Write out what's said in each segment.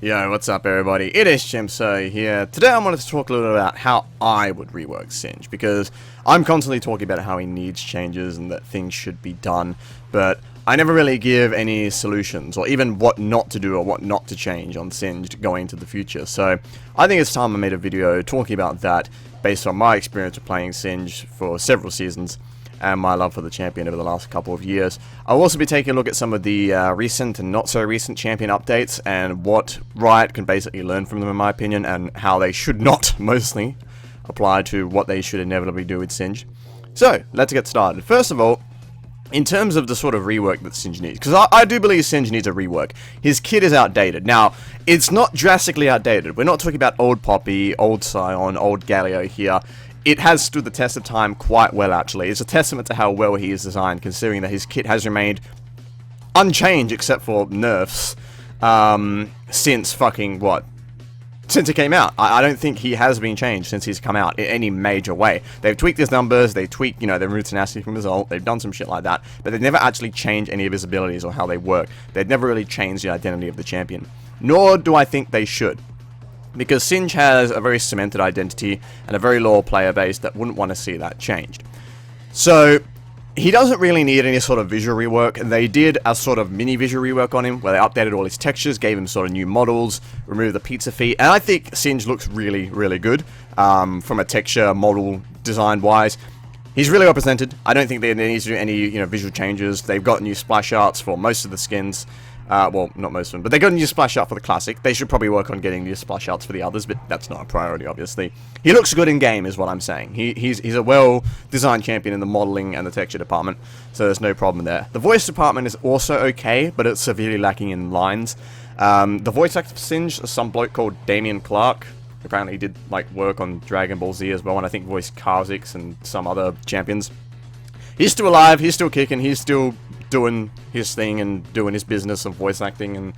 Yo, what's up everybody? It is Chimpso here. Today I wanted to talk a little bit about how I would rework Singe, because I'm constantly talking about how he needs changes and that things should be done, but I never really give any solutions, or even what not to do or what not to change on Singe going into the future. So I think it's time I made a video talking about that, based on my experience of playing Singe for several seasons, and my love for the champion over the last couple of years. I'll also be taking a look at some of the recent and not so recent champion updates, and what Riot can basically learn from them in my opinion, and how they should not, mostly, apply to what they should inevitably do with Singe. So, let's get started. First of all, in terms of the sort of rework that Singe needs, because I do believe Singe needs a rework. His kit is outdated. Now, it's not drastically outdated. We're not talking about old Poppy, old Sion, old Galio here. It has stood the test of time quite well, actually. It's a testament to how well he is designed, considering that his kit has remained unchanged, except for nerfs, since fucking, what? Since it came out. I don't think he has been changed since he's come out in any major way. They've tweaked his numbers, they tweaked, you know, they removed tenacity from his ult, they've done some shit like that, but they've never actually changed any of his abilities or how they work. They've never really changed the identity of the champion. Nor do I think they should, because Singe has a very cemented identity and a very loyal player base that wouldn't want to see that changed. So, he doesn't really need any sort of visual rework. They did a sort of mini visual rework on him, where they updated all his textures, gave him sort of new models, removed the pizza feet, and I think Singe looks really, really good, from a texture, model, design-wise. He's really well presented. I don't think they need to do any, visual changes. They've got new splash arts for most of the skins. Well, not most of them, but they got a new splash art for the classic. They should probably work on getting new splash arts for the others, but that's not a priority, obviously. He looks good in game, is what I'm saying. He's a well-designed champion in the modeling and the texture department, so there's no problem there. The voice department is also okay, but it's severely lacking in lines. The voice actor for Singe is some bloke called Damian Clark. Apparently he did, work on Dragon Ball Z as well, and I think voiced Kha'Zix and some other champions. He's still alive, he's still kicking, he's still doing his thing and doing his business of voice acting and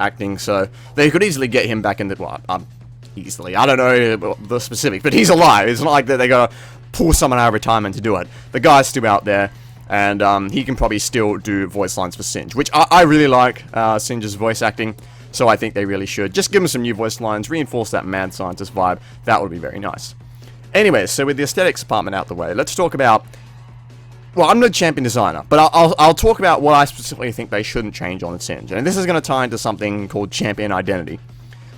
acting, so they could easily get him back in the, easily, I don't know the specifics, but he's alive. It's not like that they gotta pull someone out of retirement to do it. The guy's still out there, and he can probably still do voice lines for Singe, which I really like, Singe's voice acting, so I think they really should. Just give him some new voice lines, reinforce that mad scientist vibe, that would be very nice. Anyways, so with the aesthetics department out the way, let's talk about, well, I'm no champion designer, but I'll talk about what I specifically think they shouldn't change on Singe. And this is going to tie into something called champion identity,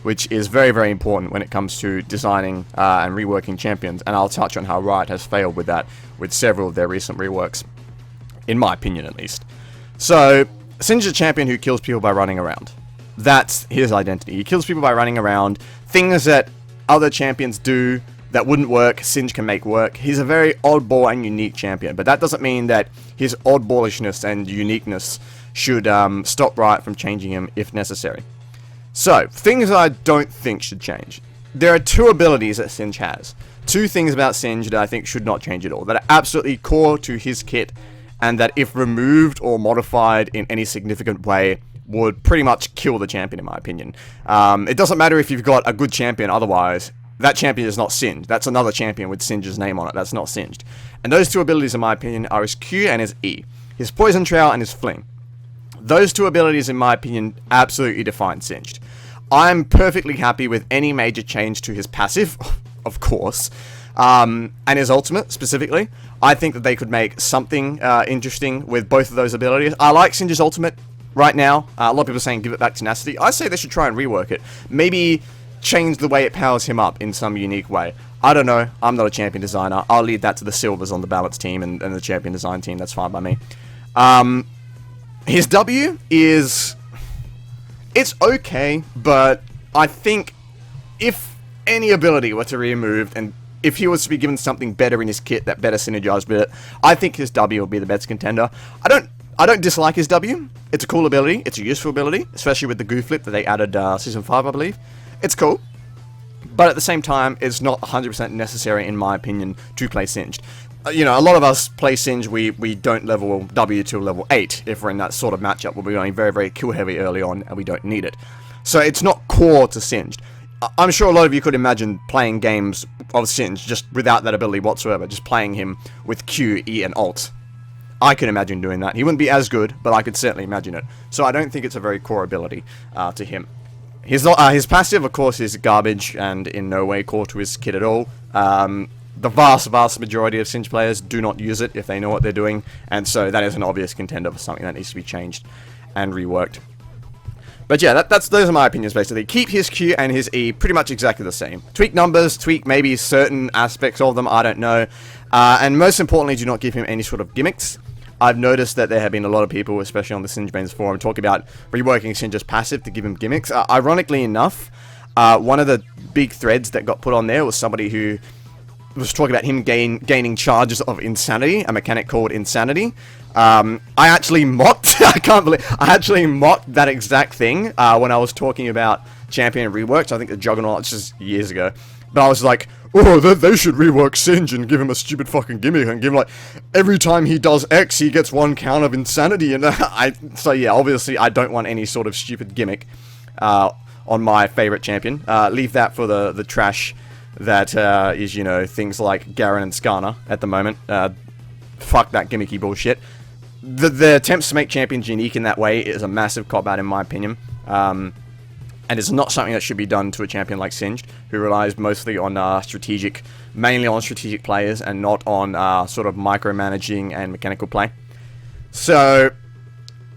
which is very, very important when it comes to designing and reworking champions. And I'll touch on how Riot has failed with that with several of their recent reworks, in my opinion at least. So, Singe is a champion who kills people by running around. That's his identity. He kills people by running around. Things that other champions do that wouldn't work, Singe can make work. He's a very oddball and unique champion, but that doesn't mean that his oddballishness and uniqueness should stop Riot from changing him if necessary. So, things I don't think should change. There are two abilities that Singe has. Two things about Singe that I think should not change at all, that are absolutely core to his kit, and that if removed or modified in any significant way, would pretty much kill the champion in my opinion. It doesn't matter if you've got a good champion otherwise. That champion is not Singed. That's another champion with Singe's name on it. That's not Singed. And those two abilities, in my opinion, are his Q and his E. His Poison Trail and his Fling. Those two abilities, in my opinion, absolutely define Singed. I'm perfectly happy with any major change to his passive, of course, and his ultimate, specifically. I think that they could make something interesting with both of those abilities. I like Singe's ultimate right now. A lot of people are saying give it back tenacity. I say they should try and rework it. Maybe change the way it powers him up in some unique way. I don't know. I'm not a champion designer. I'll leave that to the Silvers on the balance team and the champion design team. That's fine by me. His W is... it's okay, but I think if any ability were to be removed and if he was to be given something better in his kit that better synergized with it, I think his W would be the best contender. I don't dislike his W. It's a cool ability. It's a useful ability, especially with the Goo Flip that they added Season 5, I believe. It's cool, but at the same time, it's not 100% necessary, in my opinion, to play Singed. A lot of us play Singe, we don't level W to level 8 if we're in that sort of matchup where we're going very, very kill heavy early on and we don't need it. So it's not core to Singed. I'm sure a lot of you could imagine playing games of Singe just without that ability whatsoever, just playing him with Q, E, and Alt. I can imagine doing that. He wouldn't be as good, but I could certainly imagine it. So I don't think it's a very core ability to him. His passive, of course, is garbage and in no way core to his kit at all. The vast majority of Singe players do not use it if they know what they're doing, and so that is an obvious contender for something that needs to be changed and reworked. But yeah, those are my opinions, basically. Keep his Q and his E pretty much exactly the same. Tweak numbers, tweak maybe certain aspects of them, I don't know. And most importantly, do not give him any sort of gimmicks. I've noticed that there have been a lot of people, especially on the Singe Brains forum, talking about reworking Singe's passive to give him gimmicks. Ironically enough, one of the big threads that got put on there was somebody who was talking about him gaining charges of insanity, a mechanic called insanity. I actually mocked, I actually mocked that exact thing when I was talking about Champion reworks. I think the Juggernaut, just years ago. But I was like, oh, they should rework Singe and give him a stupid fucking gimmick and give him, like, every time he does X, he gets 1 count of insanity. And so yeah, obviously I don't want any sort of stupid gimmick on my favorite champion. Leave that for the trash that is, you know, things like Garen and Skarner at the moment. Fuck that gimmicky bullshit. The attempts to make champions unique in that way is a massive cop-out in my opinion. And it's not something that should be done to a champion like Singed, who relies mostly on mainly on strategic players and not on sort of micromanaging and mechanical play. So,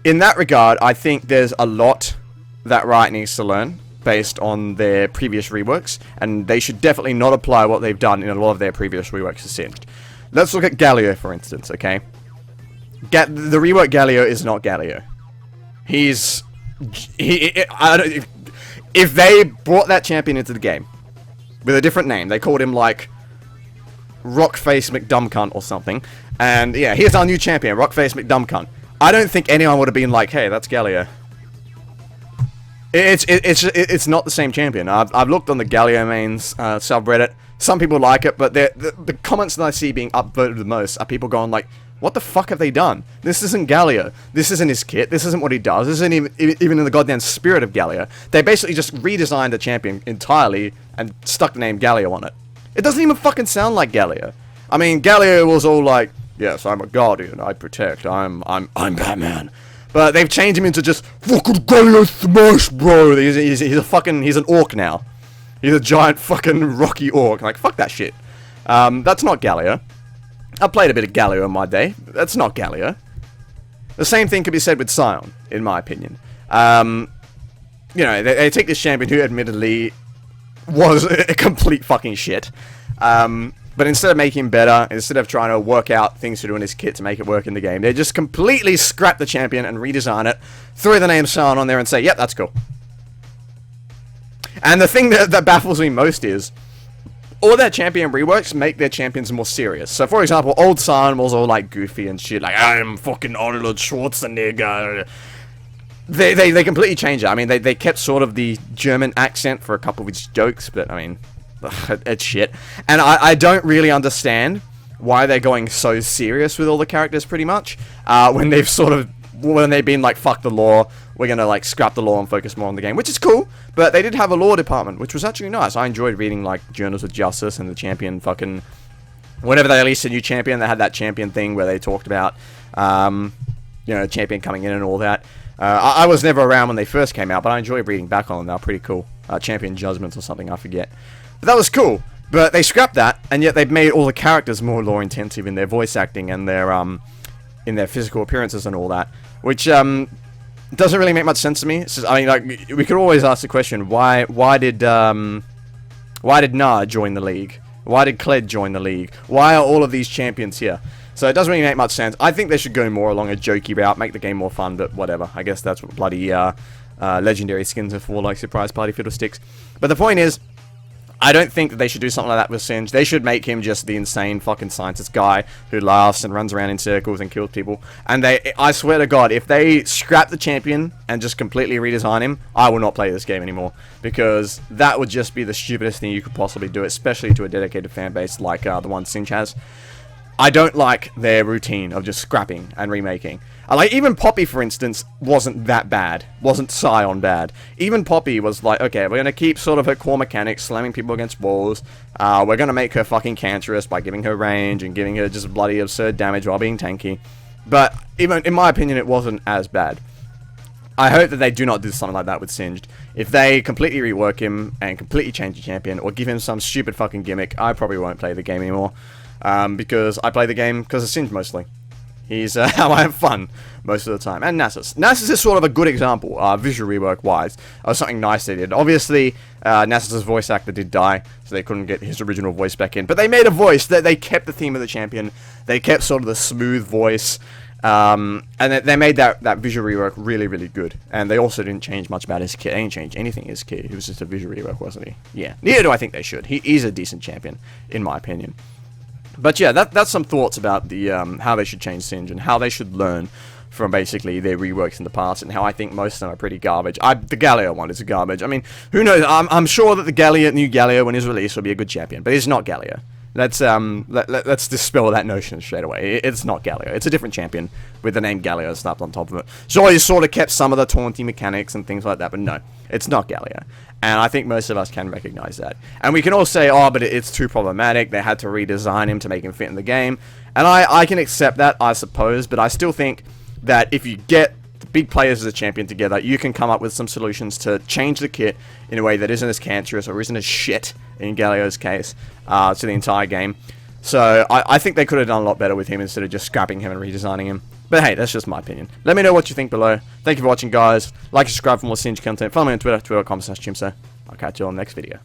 in that regard, I think there's a lot that Riot needs to learn based on their previous reworks, and they should definitely not apply what they've done in a lot of their previous reworks to Singed. Let's look at Galio, for instance, okay? The rework Galio is not Galio. If they brought that champion into the game with a different name, they called him like Rockface McDumbcunt or something, and yeah, here's our new champion, Rockface McDumbcunt. I don't think anyone would have been like, hey, that's Galio. It's not the same champion. I've looked on the Galio mains subreddit. Some people like it, but the comments that I see being upvoted the most are people going like, what the fuck have they done? This isn't Galio. This isn't his kit. This isn't what he does. This isn't even in the goddamn spirit of Galio. They basically just redesigned the champion entirely and stuck the name Galio on it. It doesn't even fucking sound like Galio. I mean, Galio was all like, yes, I'm a guardian. I protect. I'm Batman. But they've changed him into just fucking Galio smash, bro. He's an orc now. He's a giant fucking rocky orc. Like, fuck that shit. That's not Galio. I played a bit of Galio in my day. That's not Galio. The same thing could be said with Sion, in my opinion. You know, they take this champion who admittedly was a complete fucking shit. But instead of making him better, instead of trying to work out things to do in his kit to make it work in the game, they just completely scrap the champion and redesign it, throw the name Sion on there and say, yep, that's cool. And the thing that baffles me most is, all their champion reworks make their champions more serious. So, for example, old Sion was all, like, goofy and shit, like, I'm fucking Arnold Schwarzenegger. They completely changed it. I mean, they kept sort of the German accent for a couple of his jokes, but, I mean, it's shit. And I don't really understand why they're going so serious with all the characters, pretty much, when they've been like, fuck the lore, we're gonna like scrap the lore and focus more on the game, which is cool, but they did have a lore department, which was actually nice. I enjoyed reading like Journals of Justice and the champion fucking, whenever they released a new champion, they had that champion thing where they talked about, you know, champion coming in and all that. I was never around when they first came out, but I enjoyed reading back on them. They were pretty cool. Champion Judgments or something, I forget. But that was cool. But they scrapped that, and yet they've made all the characters more lore intensive in their voice acting and their in their physical appearances and all that, which doesn't really make much sense to me. It's just, I mean, like, we could always ask the question, why did Na join the league? Why did Kled join the league? Why are all of these champions here? So it doesn't really make much sense. I think they should go more along a jokey route, make the game more fun, but whatever. I guess that's what bloody legendary skins are for, like surprise party fiddlesticks. But the point is, I don't think that they should do something like that with Singe. They should make him just the insane fucking scientist guy who laughs and runs around in circles and kills people. And I swear to God, if they scrap the champion and just completely redesign him, I will not play this game anymore. Because that would just be the stupidest thing you could possibly do, especially to a dedicated fan base like the one Singe has. I don't like their routine of just scrapping and remaking. Like, even Poppy, for instance, wasn't that bad. Wasn't Sion bad. Even Poppy was like, okay, we're gonna keep sort of her core mechanics, slamming people against walls. We're gonna make her fucking cancerous by giving her range and giving her just bloody absurd damage while being tanky. But, even in my opinion, it wasn't as bad. I hope that they do not do something like that with Singed. If they completely rework him and completely change the champion, or give him some stupid fucking gimmick, I probably won't play the game anymore. Because I play the game because of Singed mostly. He's how I have fun most of the time. And Nasus. Nasus is sort of a good example, visual rework-wise, of something nice they did. Obviously, Nasus' voice actor did die, so they couldn't get his original voice back in. But they made a voice. They kept the theme of the champion. They kept sort of the smooth voice. And they made that visual rework really, really good. And they also didn't change much about his kit. They didn't change anything in his kit. He was just a visual rework, wasn't he? Yeah. Neither do I think they should. He's a decent champion, in my opinion. But yeah, that's some thoughts about the how they should change Singed and how they should learn from basically their reworks in the past, and how I think most of them are pretty garbage. The Galio one is garbage. I mean, who knows? I'm sure that the new Galio, when it's released, will be a good champion, but it's not Galio. Let's dispel that notion straight away. It's not Galio. It's a different champion with the name Galio slapped on top of it. Sure, you sort of kept some of the taunting mechanics and things like that, but no, it's not Galio. And I think most of us can recognize that. And we can all say, oh, but it's too problematic. They had to redesign him to make him fit in the game. And I can accept that, I suppose, but I still think that if you get the big players as a champion together, you can come up with some solutions to change the kit in a way that isn't as cancerous or isn't as shit, in Galio's case, to the entire game. So I think they could have done a lot better with him instead of just scrapping him and redesigning him. But hey, that's just my opinion. Let me know what you think below. Thank you for watching, guys. Like and subscribe for more Singed content. Follow me on Twitter, twitter.com/Chimpso. I'll catch you on the next video.